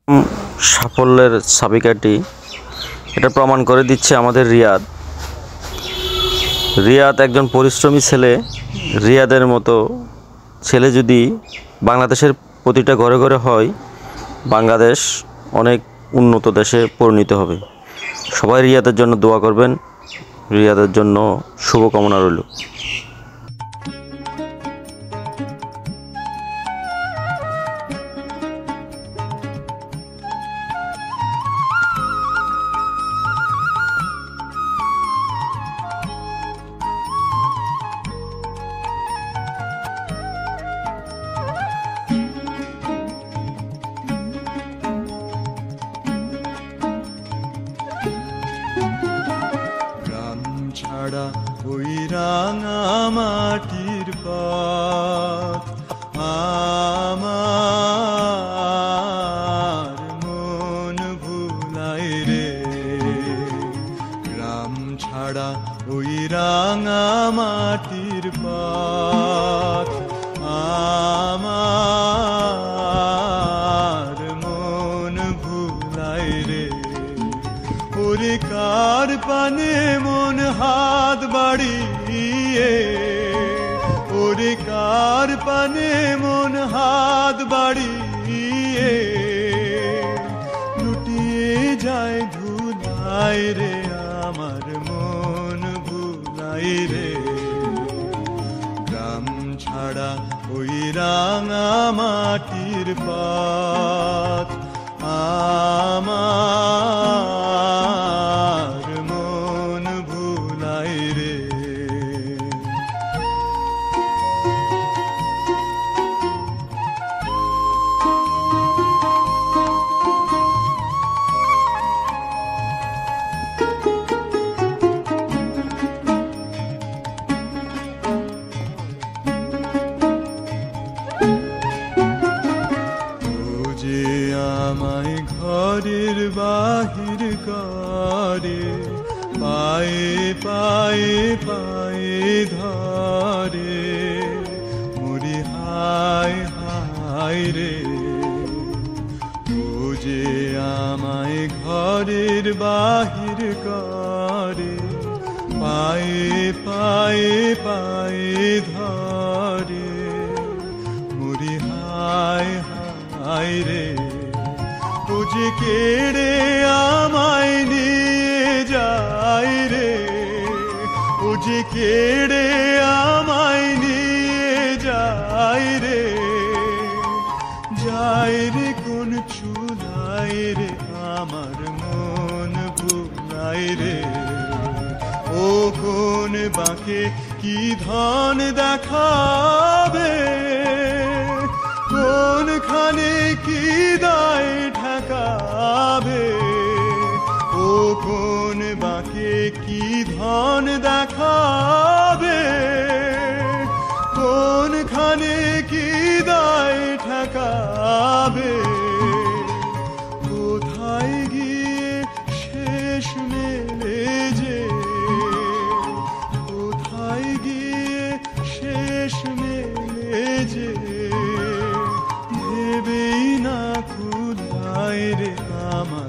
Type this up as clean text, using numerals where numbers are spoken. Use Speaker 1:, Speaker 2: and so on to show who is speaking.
Speaker 1: সাফল্যের চাবিকাঠি এটা প্রমাণ করে দিচ্ছে আমাদের রিয়াদ। রিয়াদ একজন পরিশ্রমী ছেলে। রিয়াদের মতো ছেলে যদি বাংলাদেশের প্রতিটা ঘরে ঘরে হয়, বাংলাদেশ অনেক উন্নত দেশে পরিণত হবে। সবাই রিয়াদের জন্য দোয়া করবেন। রিয়াদের জন্য শুভকামনা রইল।
Speaker 2: ছাড়া ওই রাঙা মাটির পথ আমার মন ভুলাই রে। গ্রাম ছাড়া ওই রাঙা মাটির পথ আমার মন ভুলাই রে। ওরে কার পানে মন হাত বাড়িয়ে, ওরে কার পানে মন হাত বাড়িয়ে লুটিয়ে যায় ধুলাই রে। আমার মন ভুলাই রে। গ্রাম ছাড়া ওই রাঙা মাটির পথ আমার মন ভুলাই রে। আমায় ঘরের বাহির করে, পায়ে পায়ে পায়ে ধরে মরি হায় হায় রে। ও যে আমায় ঘরের বাহির করে, পায়ে পায়ে পায়ে ধরে মরি হায় হায় রে। ও যে কেড়ে আমায় নিয়ে যায় রে, ও যে কেড়ে আমায় নিয়ে যায় রে। যায় রে কোন চুলাই রে, আমার মন ভুলাই রে। ও কোন বাঁকে কি ধন দেখাবে, কোনখানে কি দায় ঠেকাবে। ও কোন বাঁকে কি ধন দেখাবে, কোনখানে কি দায় ঠেকাবে। কোথায় গিয়ে শেষ মেলে যে, কোথায় গিয়ে শেষ মেলে যে ভেবেই না ক্ষুধায় রে। আমার